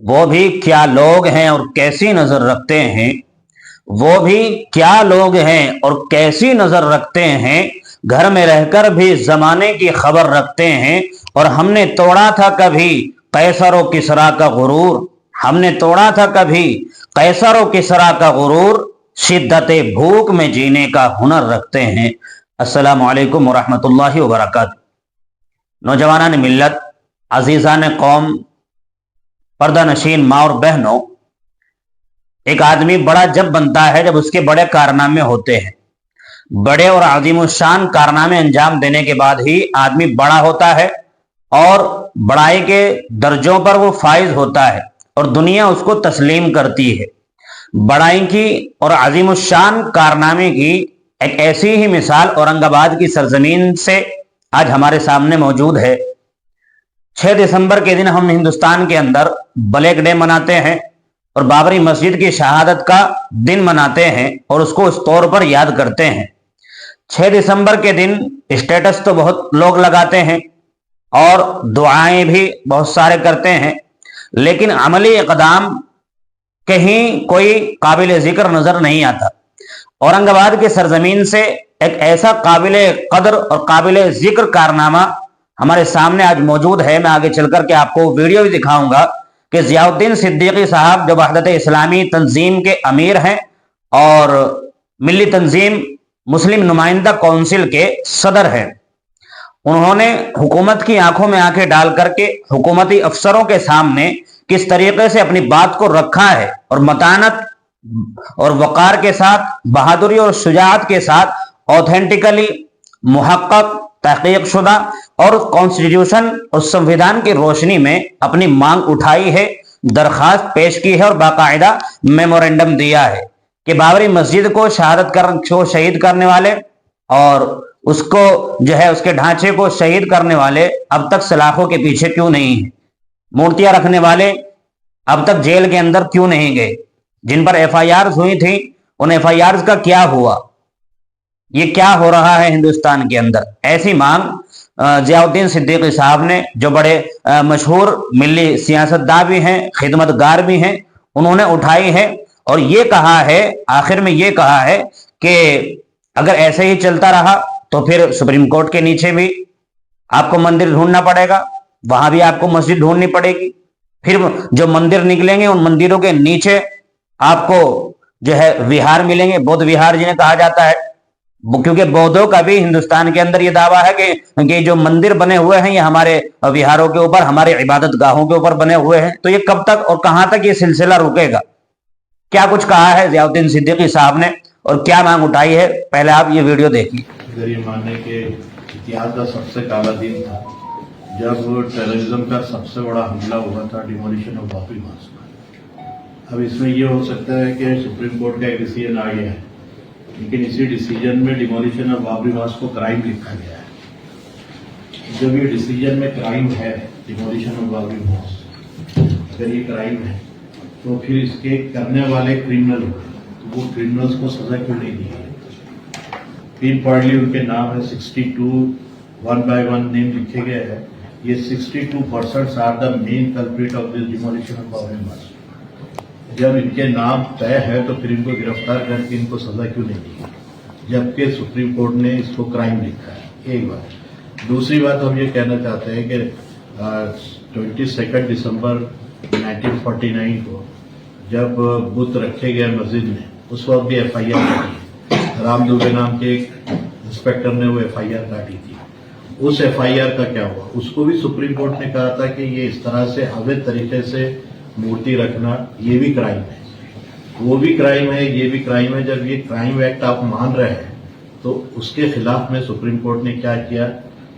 وہ بھی کیا لوگ ہیں اور کیسی نظر رکھتے ہیں، وہ بھی کیا لوگ ہیں اور کیسی نظر رکھتے ہیں، گھر میں رہ کر بھی زمانے کی خبر رکھتے ہیں۔ اور ہم نے توڑا تھا کبھی قیصر و کسریٰ کا غرور، ہم نے توڑا تھا کبھی قیصر و کسریٰ کا غرور، شدت بھوک میں جینے کا ہنر رکھتے ہیں۔ السلام علیکم ورحمۃ اللہ وبرکاتہ۔ نوجوانان ملت، عزیزان قوم، پردہ نشین ماں اور بہنوں، ایک آدمی بڑا جب بنتا ہے جب اس کے بڑے کارنامے ہوتے ہیں۔ بڑے اور عظیم الشان کارنامے انجام دینے کے بعد ہی آدمی بڑا ہوتا ہے اور بڑائی کے درجوں پر وہ فائز ہوتا ہے اور دنیا اس کو تسلیم کرتی ہے۔ بڑائی کی اور عظیم الشان کارنامے کی ایک ایسی ہی مثال اورنگ آباد کی سرزمین سے آج ہمارے سامنے موجود ہے۔ 6 دسمبر کے دن ہم ہندوستان کے اندر بلیک ڈے مناتے ہیں اور بابری مسجد کی شہادت کا دن مناتے ہیں اور اس کو اس طور پر یاد کرتے ہیں۔ 6 دسمبر کے دن اسٹیٹس تو بہت لوگ لگاتے ہیں اور دعائیں بھی بہت سارے کرتے ہیں، لیکن عملی اقدام کہیں کوئی قابل ذکر نظر نہیں آتا۔ اورنگ آباد کی سرزمین سے ایک ایسا قابل قدر اور قابل ذکر کارنامہ ہمارے سامنے آج موجود ہے۔ میں آگے چل کر کے آپ کو ویڈیو بھی دکھاؤں گا کہ ضیاء الدین صدیقی صاحب جو وحدت اسلامی تنظیم کے امیر ہیں اور ملی تنظیم مسلم نمائندہ کونسل کے صدر ہیں، انہوں نے حکومت کی آنکھوں میں آنکھیں ڈال کر کے حکومتی افسروں کے سامنے کس طریقے سے اپنی بات کو رکھا ہے اور متانت اور وقار کے ساتھ، بہادری اور شجاعت کے ساتھ، اوتھینٹیکلی محقق، تحقیق شدہ اور کانسٹیٹیوشن اور سنویدھان کی روشنی میں اپنی مانگ اٹھائی ہے، درخواست پیش کی ہے اور باقاعدہ میمورینڈم دیا ہے کہ بابری مسجد کو شہید کرنے والے اور اس کو جو ہے اس کے ڈھانچے کو شہید کرنے والے اب تک سلاخوں کے پیچھے کیوں نہیں ہیں، مورتیاں رکھنے والے اب تک جیل کے اندر کیوں نہیں گئے، جن پر ایف آئی آرز ہوئی تھی ان ایف آئی آرز کا کیا ہوا، یہ کیا ہو رہا ہے ہندوستان کے اندر۔ ایسی مانگ ضیاء الدین صدیقی صاحب نے، جو بڑے مشہور ملی سیاستداں بھی ہیں، خدمت گار بھی ہیں، انہوں نے اٹھائی ہے اور یہ کہا ہے، آخر میں یہ کہا ہے کہ اگر ایسے ہی چلتا رہا تو پھر سپریم کورٹ کے نیچے بھی آپ کو مندر ڈھونڈنا پڑے گا، وہاں بھی آپ کو مسجد ڈھونڈنی پڑے گی، پھر جو مندر نکلیں گے ان مندروں کے نیچے آپ کو جو ہے وہار ملیں گے، بودھ وہار جنہیں کہا جاتا ہے، کیونکہ بودھوں کا بھی ہندوستان کے اندر یہ دعویٰ ہے کہ جو مندر بنے ہوئے ہیں یہ ہمارے وہاروں کے اوپر، ہمارے عبادت گاہوں کے اوپر بنے ہوئے ہیں۔ تو یہ کب تک اور کہاں تک یہ سلسلہ رکے گا؟ کیا کچھ کہا ہے ضیاء الدین صدیقی صاحب نے اور کیا مانگ اٹھائی ہے، پہلے آپ یہ ویڈیو دیکھیے۔ اگر یہ ماننے کے اتحاد کا سب سے کالا دن تھا جب ٹیررزم کا سب سے بڑا حملہ ہوا تھا، ڈیمولیشن آف بابری مسجد۔ اب اس میں یہ ہو سکتا ہے کہ سپریم کورٹ کا ایک ڈیسیجن آ گیا ہے، لیکن اسی ڈیسیجن میں ڈیمولیشن آف بابری مسجد کو کرائم لکھا گیا ہے۔ جب یہ ڈیسیجن میں کرائم ہے، ڈیمولیشن آف بابری مسجد اگر یہ کرائم ہے تو پھر اس کے کرنے والے کرمنل ہوتے ہیں، تو وہ کرمنلز کو سزا کیوں نہیں دی گئی؟ پین پوائنٹلی ان کے نام ہے 62 1 by 1 نیم لکھے گئے ہیں۔ یہ 62% are the main culprit of this demolition of Babri Masjid. جب ان کے نام طے ہے تو پھر ان کو گرفتار کر کے ان کو سزا کیوں نہیں دی گئی، جبکہ سپریم کورٹ نے اس کو کرائم لکھا ہے؟ ایک بات۔ دوسری بات ہم یہ کہنا چاہتے ہیں کہ 22 دسمبر 1949 کو جب بت رکھے گئے مسجد میں، اس وقت بھی ایف آئی آر کاٹی، رام دوبے نام کے ایک انسپیکٹر نے وہ ایف آئی آر کاٹی تھی۔ اس ایف آئی آر کا کیا ہوا؟ اس کو بھی سپریم کورٹ نے کہا تھا کہ یہ اس طرح سے اویدھ طریقے سے مورتی رکھنا یہ بھی کرائم ہے، وہ بھی کرائم ہے، یہ بھی کرائم ہے۔ جب یہ کرائم ایکٹ آپ مان رہے ہیں تو اس کے خلاف میں سپریم کورٹ نے کیا کیا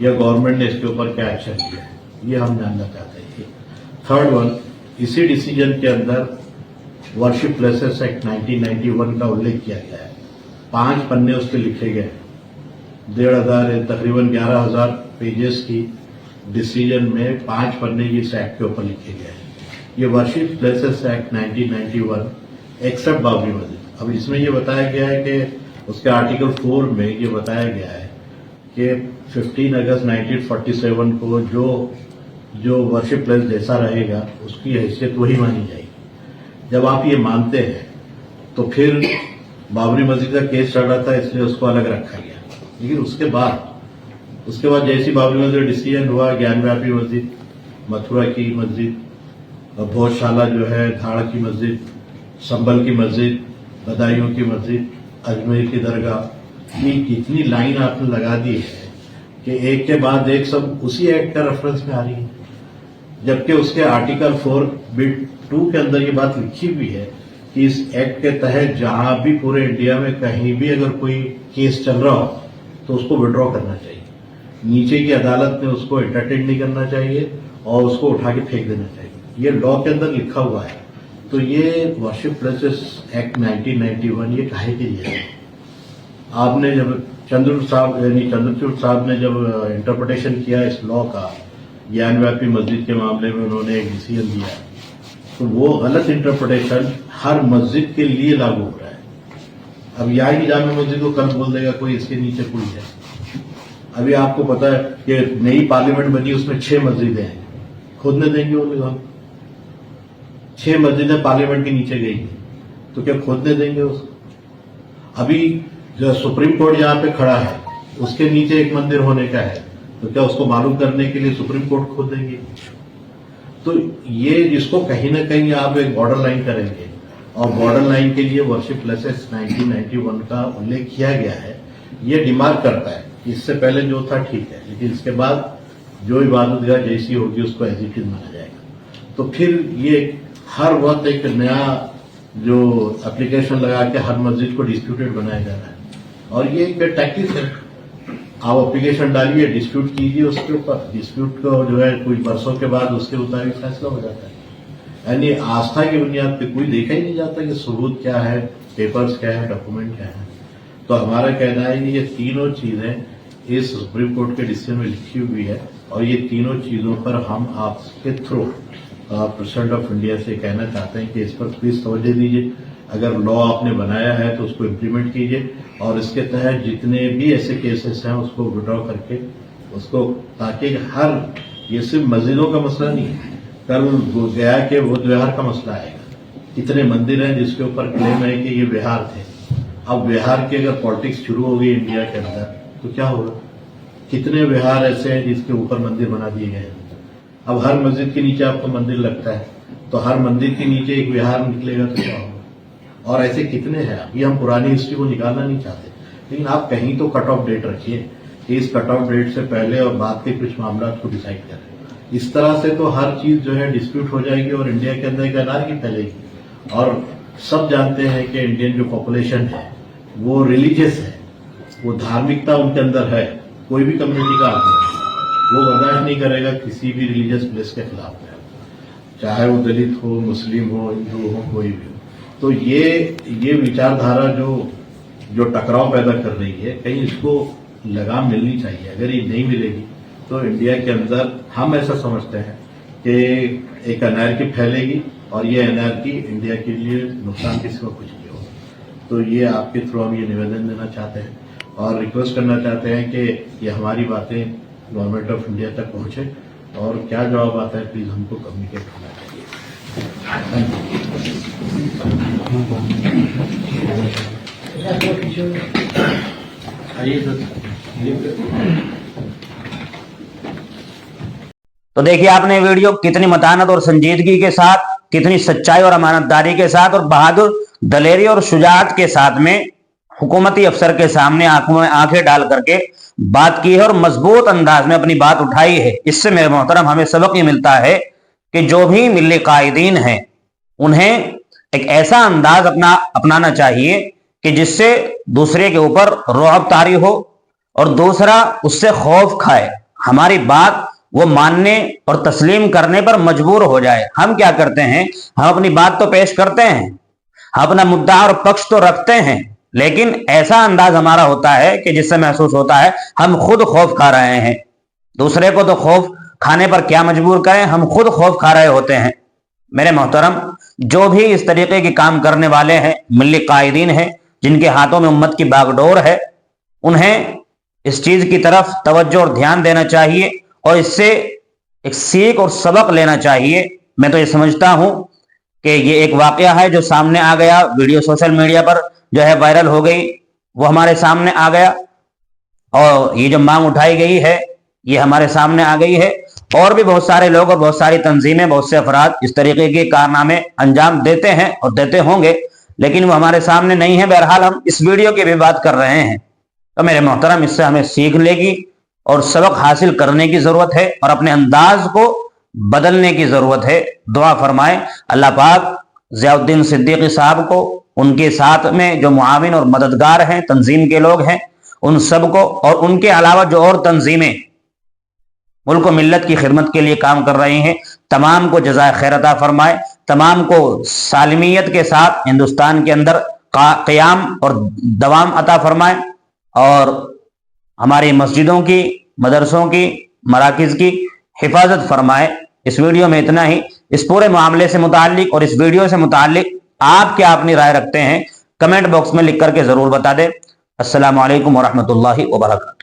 یا گورنمنٹ نے اس کے اوپر کیا ایکشن کیا، یہ ہم جاننا چاہتے ہیں۔ تھرڈ ون، اسی ڈیسیجن کے اندر ورشپ پلیسز ایکٹ 1991 کا الیکھ کیا گیا ہے۔ 5 پنے اس پہ لکھے گئے، 1500 تقریباً 11,000 پیجز کی ڈیسیجن میں 5 پنے اس ایکٹ کے اوپر لکھے گئے ہیں۔ یہ worship places act 1991 accept Babri مسجد۔ اب اس میں یہ بتایا گیا ہے کہ اس کے آرٹیکل 4 میں یہ بتایا گیا ہے کہ 15 اگست 1947 کو جو जो वर्शिप प्लेस जैसा रहेगा उसकी हैसियत वही मानी जाएगी। जब आप ये मानते हैं तो फिर बाबरी मस्जिद का केस चल रहा था इसलिए उसको अलग रखा गया, लेकिन उसके बाद जैसी बाबरी मस्जिद डिसीजन हुआ, ज्ञानव्यापी मस्जिद, मथुरा की मस्जिद, भोजशाला जो है, धाड़ की मस्जिद, संभल की मस्जिद, बदायूं की मस्जिद, अजमेर की दरगाह, ये कितनी लाइन आपने लगा दी है कि एक के बाद एक सब उसी एक्ट का रेफरेंस में आ रही है, जबकि उसके आर्टिकल 4 बिट 2 के अंदर ये बात लिखी हुई है कि इस एक्ट के तहत जहां भी पूरे इंडिया में कहीं भी अगर कोई केस चल रहा हो तो उसको विड्रॉ करना चाहिए, नीचे की अदालत में उसको एंटरटेन नहीं करना चाहिए और उसको उठा के फेंक देना चाहिए। ये लॉ के अंदर लिखा हुआ है। तो ये वर्शिप प्लेसेस एक्ट 1991 ये काहे के लिए है? आपने जब चंद्रचूड़ साहब ने जब इंटरप्रिटेशन किया इस लॉ का, ज्ञानव्यापी मस्जिद के मामले में उन्होंने एक डिसीजन दिया, तो वो गलत इंटरप्रिटेशन हर मस्जिद के लिए लागू हो रहा है। अब यहाँ की जामा मस्जिद को कल बोल देगा कोई इसके नीचे कोई है। अभी आपको पता है कि नई पार्लियामेंट बनी, उसमें 6 मस्जिदें हैं, खोदने देंगे वो लोग? 6 मस्जिदें पार्लियामेंट के नीचे गई, तो क्या खोदने देंगे उसको? अभी जो सुप्रीम कोर्ट जहां पे खड़ा है उसके नीचे एक मंदिर होने का है, तो क्या उसको मालूम करने के लिए सुप्रीम कोर्ट खोद देंगे? तो ये जिसको कहीं ना कहीं आप एक बॉर्डर लाइन करेंगे, और बॉर्डर लाइन के लिए वर्शिप प्लेसेस 1991 का उल्लेख किया गया है, ये डिमार्क करता है। इससे पहले जो था ठीक है, लेकिन इसके बाद जो इबादतगाह जैसी होगी उसको एज इट इज माना जाएगा। तो फिर ये हर वक्त एक नया जो एप्लीकेशन लगा के हर मस्जिद को डिस्प्यूटेड बनाया जा रहा है, और ये एक टैक्टिस है। आप एप्लीकेशन डालिए, डिस्प्यूट कीजिए, उसके ऊपर डिस्प्यूट को जो है कुछ बरसों के बाद उसके मुताबिक फैसला हो जाता है। यानी आस्था की बुनियाद पे कोई देखा ही नहीं जाता कि सबूत क्या है, पेपर्स क्या है, डॉक्यूमेंट क्या है। तो हमारा कहना है कि ये तीनों चीजें इस सुप्रीम कोर्ट के डिसीजन में लिखी हुई है, और ये तीनों चीजों पर हम आपके थ्रू प्रेसिडेंट ऑफ इंडिया से कहना चाहते हैं कि इस पर प्लीज तवज्जो दीजिए। अगर लॉ आपने बनाया है तो उसको इम्प्लीमेंट कीजिए, और इसके तहत जितने भी ऐसे केसेस हैं उसको विड्रॉ करके उसको, ताकि हर, ये सिर्फ मस्जिदों का मसला नहीं है, कल गया के बुद्ध विहार का मसला आएगा। कितने मंदिर हैं जिसके ऊपर क्लेम है कि ये विहार थे। अब विहार की अगर पॉलिटिक्स शुरू हो गई इंडिया के अंदर तो क्या होगा? कितने विहार ऐसे हैं जिसके ऊपर मंदिर बना दिए गए हैं। अब हर मस्जिद के नीचे आपको मंदिर लगता है, तो हर मंदिर के नीचे एक विहार निकलेगा तो क्या होगा? और ऐसे कितने हैं? अभी हम पुरानी हिस्ट्री को निकालना नहीं चाहते, लेकिन आप कहीं तो कट ऑफ डेट रखिए कि इस कट ऑफ डेट से पहले और बाद के कुछ मामला को डिसाइड करें। इस तरह से तो हर चीज जो है डिस्प्यूट हो जाएगी और इंडिया के अंदर एक अनार्की फैलेगी। और सब जानते हैं कि इंडियन जो पॉपुलेशन है वो रिलीजियस है, वो धार्मिकता उनके अंदर है। कोई भी कम्युनिटी का आदमी वो बर्दाश्त नहीं करेगा किसी भी रिलीजियस प्लेस के खिलाफ है, चाहे वो दलित हो, मुस्लिम हो, हिंदू हो, कोई भी हो। तो ये विचारधारा जो टकराव पैदा कर रही है, कहीं इसको लगाम मिलनी चाहिए। अगर ये नहीं मिलेगी तो इंडिया के अंदर हम ऐसा समझते हैं कि एक अनार्की फैलेगी, और ये अनार्की इंडिया के लिए नुकसान किसी को कुछ नहीं होगा। तो ये आपके थ्रू हम ये निवेदन देना चाहते हैं और रिक्वेस्ट करना चाहते हैं कि ये हमारी बातें गवर्नमेंट ऑफ इंडिया तक पहुंचे, और क्या जवाब आता है प्लीज हमको कम्युनिकेट होना चाहिए। तो देखिए आपने वीडियो कितनी मतानत और संजीदगी के साथ, कितनी सच्चाई और अमानतदारी के साथ और बहादुर दलेरी और शुजाअत के साथ में हुकूमती अफसर के सामने आंखों में आंखें डाल करके बात की है और मजबूत अंदाज में अपनी बात उठाई है। इससे मेरे मोहतरम हमें सबक ये मिलता है कि जो भी मिल्ली कायदीन हैं उन्हें एक ऐसा अंदाज अपनाना चाहिए कि जिससे दूसरे के ऊपर रौब तारी हो और दूसरा उससे खौफ खाए, हमारी बात वो मानने और तस्लीम करने पर मजबूर हो जाए। हम क्या करते हैं, हम अपनी बात तो पेश करते हैं, हम अपना मुद्दा और पक्ष तो रखते हैं, लेकिन ऐसा अंदाज हमारा होता है कि जिससे महसूस होता है हम खुद खौफ खा रहे हैं। दूसरे को तो खौफ खाने पर क्या मजबूर करें, हम खुद खौफ खा रहे होते हैं। मेरे मोहतरम, जो भी इस तरीके के काम करने वाले हैं, मिल्ली कायदीन हैं, जिनके हाथों में उम्मत की बागडोर है, उन्हें इस चीज की तरफ तवज्जो और ध्यान देना चाहिए और इससे एक सीख और सबक लेना चाहिए। मैं तो ये समझता हूं कि ये एक वाकया है जो सामने आ गया, वीडियो सोशल मीडिया पर जो है वायरल हो गई, वो हमारे सामने आ गया, और ये जो मांग उठाई गई है ये हमारे सामने आ गई है। और भी बहुत सारे लोग और बहुत सारी तंजीमें, बहुत से अफराद इस तरीके के कारनामे अंजाम देते हैं और देते होंगे, लेकिन वो हमारे सामने नहीं है। बहरहाल हम इस वीडियो की भी बात कर रहे हैं। तो मेरे मोहतरम, इससे हमें सीख लेगी और सबक हासिल करने की जरूरत है और अपने अंदाज को बदलने की जरूरत है। दुआ फरमाएं अल्लाह पाक ज़ियाउद्दीन सिद्दीकी साहब को, उनके साथ में जो मुआविन और मददगार हैं, तंजीम के लोग हैं, उन सब को, और उनके अलावा जो और तंजीमें मुल्क व मिल्लत की खिदमत के लिए काम कर रहे हैं, तमाम को जज़ाए खैर अता फरमाए, तमाम को सालमियत के साथ हिंदुस्तान के अंदर क़याम और दवाम अता फरमाए, और हमारी मस्जिदों की, मदरसों की, मराकिज़ की हिफाजत फरमाए। इस वीडियो में इतना ही। इस पूरे मामले से मुताल्लिक और इस वीडियो से मुताल्लिक आप क्या अपनी राय रखते हैं, कमेंट बॉक्स में लिख करके ज़रूर बता दें। अस्सलामु अलैकुम वरहमतुल्लाहि वबरकातुहू।